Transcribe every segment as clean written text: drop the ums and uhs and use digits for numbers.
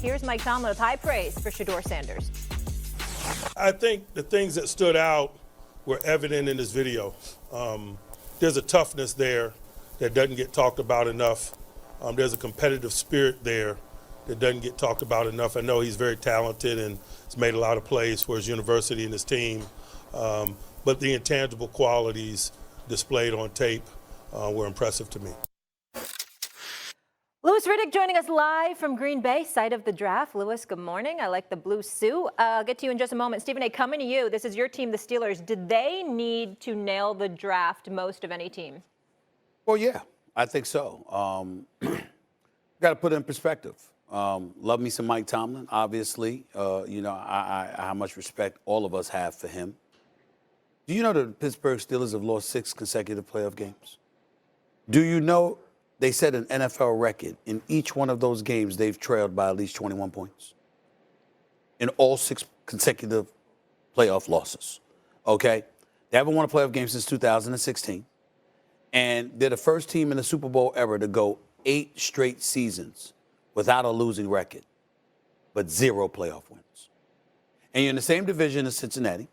Here's Mike Tomlin with high praise for Shedeur Sanders. I think the things that stood out were evident in this video. There's a toughness there that doesn't get talked about enough. There's a competitive spirit there that doesn't get talked about enough. I know he's very talented and has made a lot of plays for his university and his team, but the intangible qualities displayed on tape were impressive to me. Louis Riddick joining us live from Green Bay, site of the draft. Louis, good morning. I like the blue suit. I'll get to you in just a moment. Stephen A., coming to you. This is your team, the Steelers. Did they need to nail the draft most of any team? Well, yeah, I think so. Got to put it in perspective. Love me some Mike Tomlin, obviously. How much respect all of us have for him. Do you know the Pittsburgh Steelers have lost 6 consecutive playoff games? Do you know they set an NFL record? In each one of those games, they've trailed by at least 21 points. In all 6 consecutive playoff losses, okay? They haven't won a playoff game since 2016. And they're the first team in the Super Bowl ever to go 8 straight seasons without a losing record, but 0 playoff wins. And you're in the same division as Cincinnati.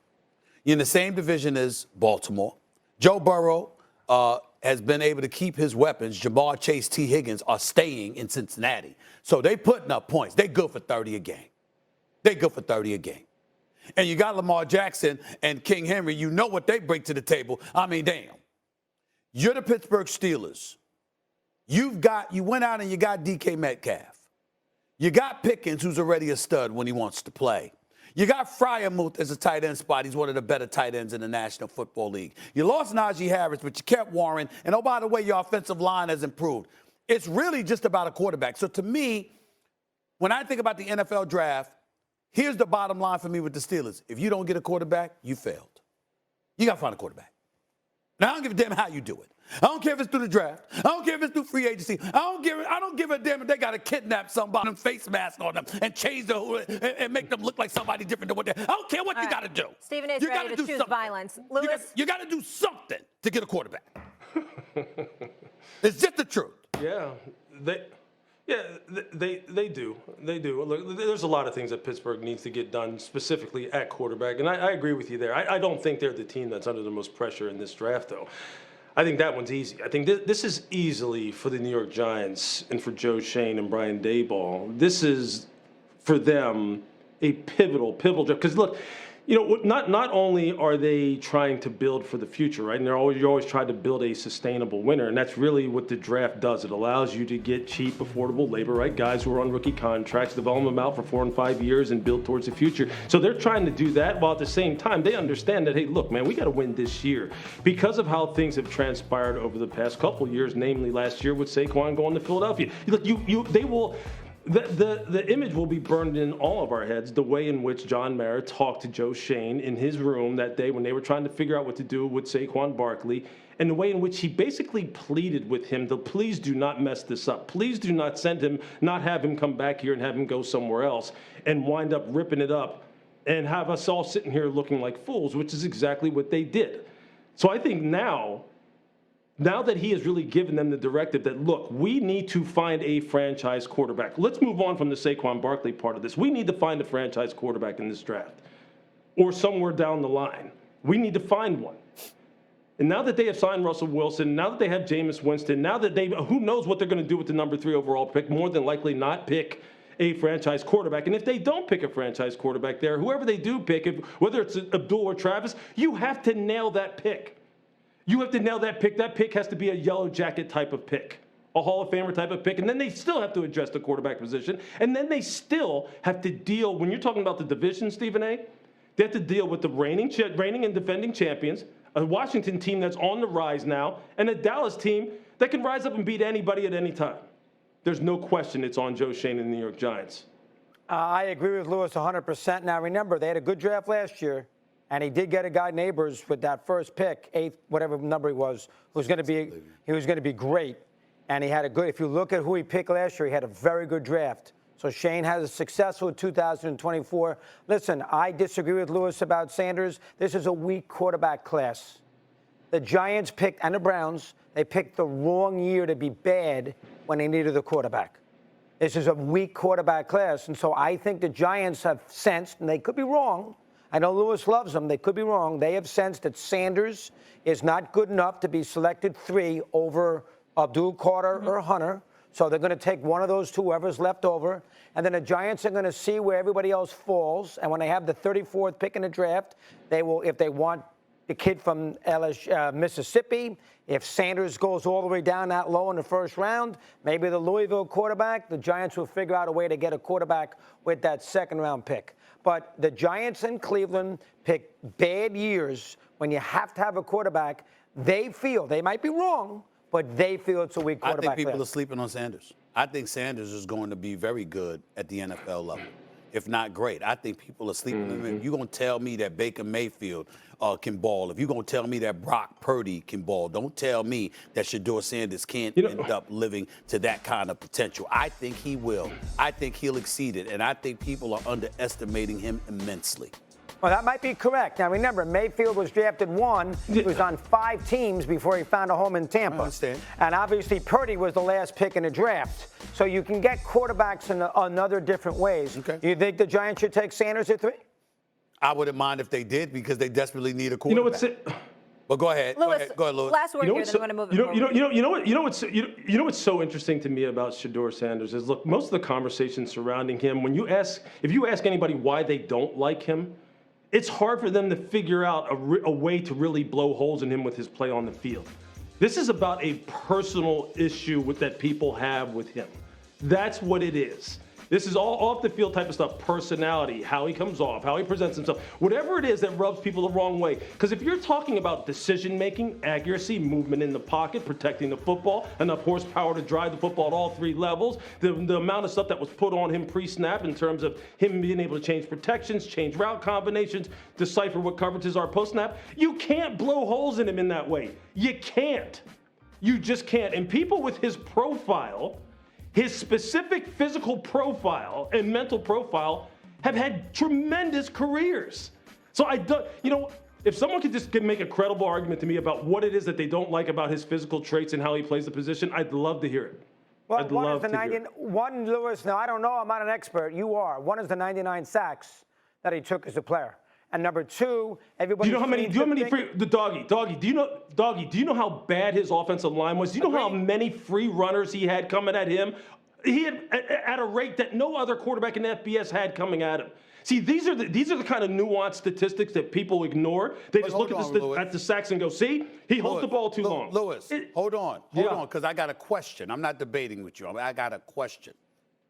You're in the same division as Baltimore. Joe Burrow has been able to keep his weapons. Jamar Chase, T. Higgins are staying in Cincinnati. So they putting up points. They good for 30 a game. They good for 30 a game. And you got Lamar Jackson and King Henry. You know what they bring to the table. I mean, damn. You're the Pittsburgh Steelers. You went out and you got DK Metcalf. You got Pickens, who's already a stud when he wants to play. You got Freiermuth as a tight end spot. He's one of the better tight ends in the National Football League. You lost Najee Harris, but you kept Warren. And, oh, by the way, your offensive line has improved. It's really just about a quarterback. So, to me, when I think about the NFL draft, here's the bottom line for me with the Steelers. If you don't get a quarterback, you failed. You got to find a quarterback. Now, I don't give a damn how you do it. I don't care if it's through the draft. I don't care if it's through free agency. I don't give a damn if they got to kidnap somebody and face mask on them and change the hood and make them look like somebody different than what they. I don't care what you got to do. Stephen A. is ready to choose violence. Louis, you got to do something to get a quarterback. It's just the truth. Yeah, they do. They do. Look, there's a lot of things that Pittsburgh needs to get done specifically at quarterback, and I agree with you there. I don't think they're the team that's under the most pressure in this draft, though. I think that one's easy. I think this is easily for the New York Giants and for Joe Shane and Brian Daboll. This is, for them, a pivotal draft. Because, look, you know, not only are they trying to build for the future, right? And you're always trying to build a sustainable winner, and that's really what the draft does. It allows you to get cheap, affordable labor, right? Guys who are on rookie contracts, develop them out for 4 and 5 years and build towards the future. So they're trying to do that, while at the same time they understand that, hey, look, man, we got to win this year because of how things have transpired over the past couple of years, namely last year with Saquon going to Philadelphia. Look, they will. The image will be burned in all of our heads, the way in which John Mara talked to Joe Shane in his room that day when they were trying to figure out what to do with Saquon Barkley, and the way in which he basically pleaded with him to please do not mess this up. Please do not send him, not have him come back here and have him go somewhere else and wind up ripping it up and have us all sitting here looking like fools, which is exactly what they did. So I think now that he has really given them the directive that, look, we need to find a franchise quarterback. Let's move on from the Saquon Barkley part of this. We need to find a franchise quarterback in this draft or somewhere down the line. We need to find one. And now that they have signed Russell Wilson, now that they have Jameis Winston, now that who knows what they're going to do with the number 3 overall pick, more than likely not pick a franchise quarterback. And if they don't pick a franchise quarterback there, whoever they do pick, whether it's Abdul or Travis, you have to nail that pick. You have to nail that pick. That pick has to be a yellow jacket type of pick, a Hall of Famer type of pick. And then they still have to address the quarterback position. And then they still have to deal, when you're talking about the division, Stephen A., they have to deal with the reigning and defending champions, a Washington team that's on the rise now, and a Dallas team that can rise up and beat anybody at any time. There's no question it's on Joe Shane and the New York Giants. I agree with Louis 100%. Now, remember, they had a good draft last year. And he did get a guy, Neighbors, with that first pick, 8th, whatever number he was going to be great. And he had a good, if you look at who he picked last year, he had a very good draft. So Shane has a successful 2024. Listen, I disagree with Louis about Sanders. This is a weak quarterback class. The Giants picked, and the Browns, they picked the wrong year to be bad when they needed a quarterback. This is a weak quarterback class. And so I think the Giants have sensed, and they could be wrong. I know Lewis loves them. They could be wrong. They have sensed that Sanders is not good enough to be selected 3 over Abdul Carter or Hunter. So they're going to take one of those two, whoever's left over. And then the Giants are going to see where everybody else falls. And when they have the 34th pick in the draft, they will, if they want the kid from Mississippi, if Sanders goes all the way down that low in the first round, maybe the Louisville quarterback, the Giants will figure out a way to get a quarterback with that second-round pick. But the Giants and Cleveland pick bad years when you have to have a quarterback. They feel, they might be wrong, but they feel it's a weak quarterback. I think people are sleeping on Sanders. I think Sanders is going to be very good at the NFL level, if not great. I think people are sleeping on him. You're going to tell me that Baker Mayfield can ball. If you're going to tell me that Brock Purdy can ball, don't tell me that Shedeur Sanders can't end up living to that kind of potential. I think he will. I think he'll exceed it, and I think people are underestimating him immensely. Well, that might be correct. Now, remember, Mayfield was drafted 1. He was on 5 teams before he found a home in Tampa. I understand. And obviously, Purdy was the last pick in the draft. So you can get quarterbacks in another different ways. Okay. You think the Giants should take Sanders at 3? I wouldn't mind if they did because they desperately need a quarterback. You know what's Well, go ahead. Lewis, Go ahead, Lewis. last word here, then I'm going to move it forward. You know what's so interesting to me about Shedeur Sanders is, look, most of the conversation surrounding him, if you ask anybody why they don't like him, it's hard for them to figure out a way to really blow holes in him with his play on the field. This is about a personal issue that people have with him. That's what it is. This is all off the field type of stuff, personality, how he comes off, how he presents himself, whatever it is that rubs people the wrong way. Because if you're talking about decision-making, accuracy, movement in the pocket, protecting the football, enough horsepower to drive the football at all 3 levels, the amount of stuff that was put on him pre-snap in terms of him being able to change protections, change route combinations, decipher what coverages are post-snap, you can't blow holes in him in that way. You can't. You just can't. And people with his profile, his specific physical profile and mental profile, have had tremendous careers. So if someone could just make a credible argument to me about what it is that they don't like about his physical traits and how he plays the position, I'd love to hear it. Well, one, Lewis, now I don't know, I'm not an expert, you are. One is the 99 sacks that he took as a player. And number 2, everybody. Do you know how bad his offensive line was? Do you know how many free runners he had coming at him? He had at a rate that no other quarterback in FBS had coming at him. See, these are the kind of nuanced statistics that people ignore. They just look at the sacks and go, see, he holds the ball too long. Lewis, hold on, because I got a question. I'm not debating with you. I got a question.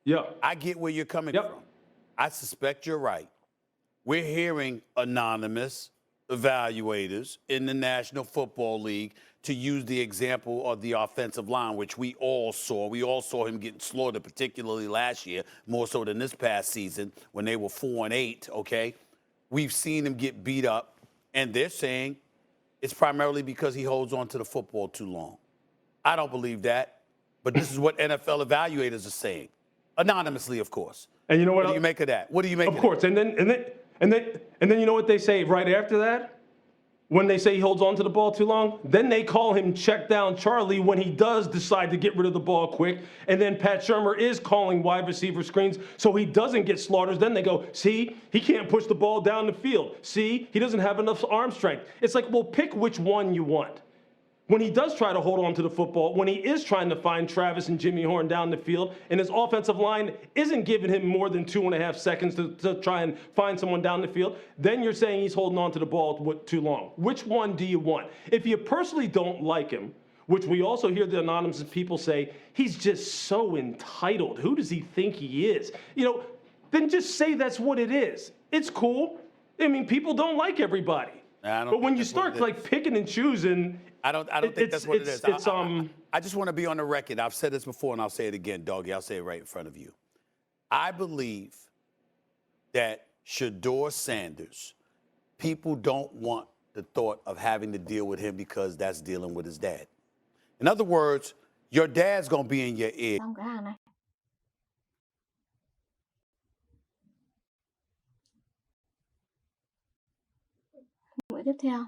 Yeah. I get where you're coming from. I suspect you're right. We're hearing anonymous evaluators in the National Football League to use the example of the offensive line, which we all saw. We all saw him getting slaughtered, particularly last year, more so than this past season when they were 4-8, okay? We've seen him get beat up, and they're saying it's primarily because he holds on to the football too long. I don't believe that, but this is what NFL evaluators are saying. Anonymously, of course. And you know what? What do you make of that? What do you make of that? Of course, and then you know what they say right after that? When they say he holds on to the ball too long, then they call him check down Charlie when he does decide to get rid of the ball quick. And then Pat Shurmur is calling wide receiver screens so he doesn't get slaughtered. Then they go, see, he can't push the ball down the field. See, he doesn't have enough arm strength. It's like, well, pick which one you want. When he does try to hold on to the football, when he is trying to find Travis and Jimmy Horn down the field, and his offensive line isn't giving him more than 2.5 seconds to try and find someone down the field, then you're saying he's holding on to the ball too long. Which one do you want? If you personally don't like him, which we also hear the anonymous people say, he's just so entitled. Who does he think he is? Then just say that's what it is. It's cool. I mean, people don't like everybody. But when you start picking and choosing, I don't think that's what it is. I just want to be on the record. I've said this before, and I'll say it again, Doggy. I'll say it right in front of you. I believe that Shedeur Sanders, people don't want the thought of having to deal with him because that's dealing with his dad. In other words, your dad's going to be in your ear. Buổi tiếp theo